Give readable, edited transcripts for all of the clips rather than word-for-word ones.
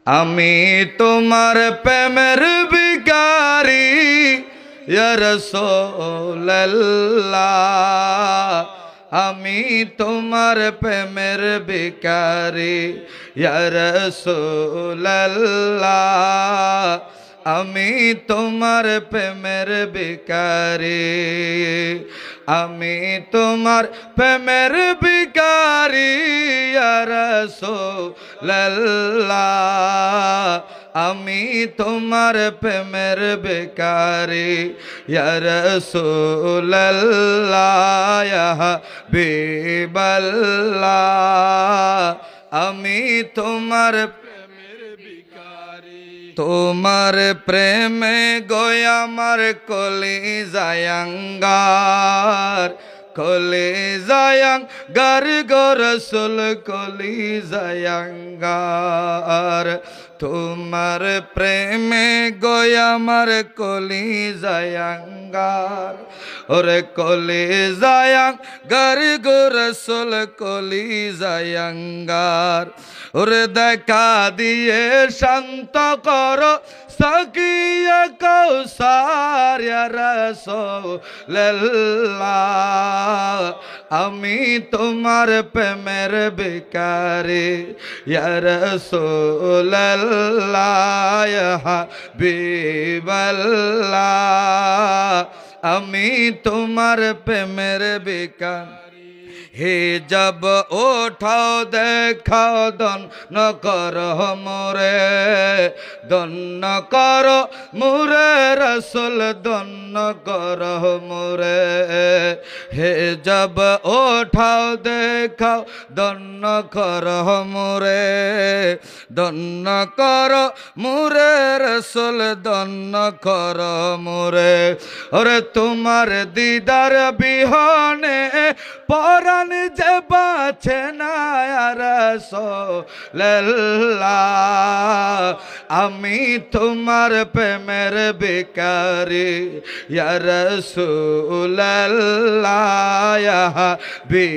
আমি তোমার প্রেমের ভিখারি ইয়া রাসূলুল্লাহ আমি তোমার প্রেমের ভিখারি ইয়া রাসূলুল্লাহ আমি তোমার প্রেমের ভিখারি আমি তোমার প্রেমের ভিখারি ইয়া রাসূলুল্লাহ আমি তোমার প্রেমের ভিখারি ইয়া রাসূলুল্লাহ ইয়া হাবিবাল্লাহ আমি তোমার তোমার প্রেমে গোয়া আমার কলিজায়াঙ্গার কলিজায়াঙ্গার গো রাসূল কলিজায়াঙ্গার তোমার প্রেমে গোয়া আমার কলিজায়াঙ্গার ওরে কলিজায়াঙ্গার গো রাসূল কলিজায়াঙ্গার ওরে দেখা দিয়ে শান্ত করো সাকিয়া কৌসার ইয়া রাসূলুল্লাহ আমি তোমার প্রেমের ভিখারি ইয়া রাসূলুল্লাহ ইয়া হাবিবাল্লাহ আমি তোমার প্রেমের ভিখারি হে জব ওঠাও দেখাও দন্ন কর মোরে দন্ন কর মোরে রাসূল দন্ন কর মোরে হে জব ওঠাও দেখাও দন্ন কর মোরে দন্ন কর মোরে রাসূল দন্ন কর মোরে ওরে তোমার দিদার বিহনে পরাণ যে বাঁচে না ইয়া রাসূলুল্লাহ আমি তোমার প্রেমের ভিখারি ইয়া রাসূলুল্লাহ ইয়া হাবিবাল্লাহ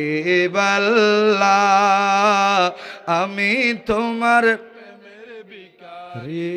আমি তোমার প্রেমের ভিখারি।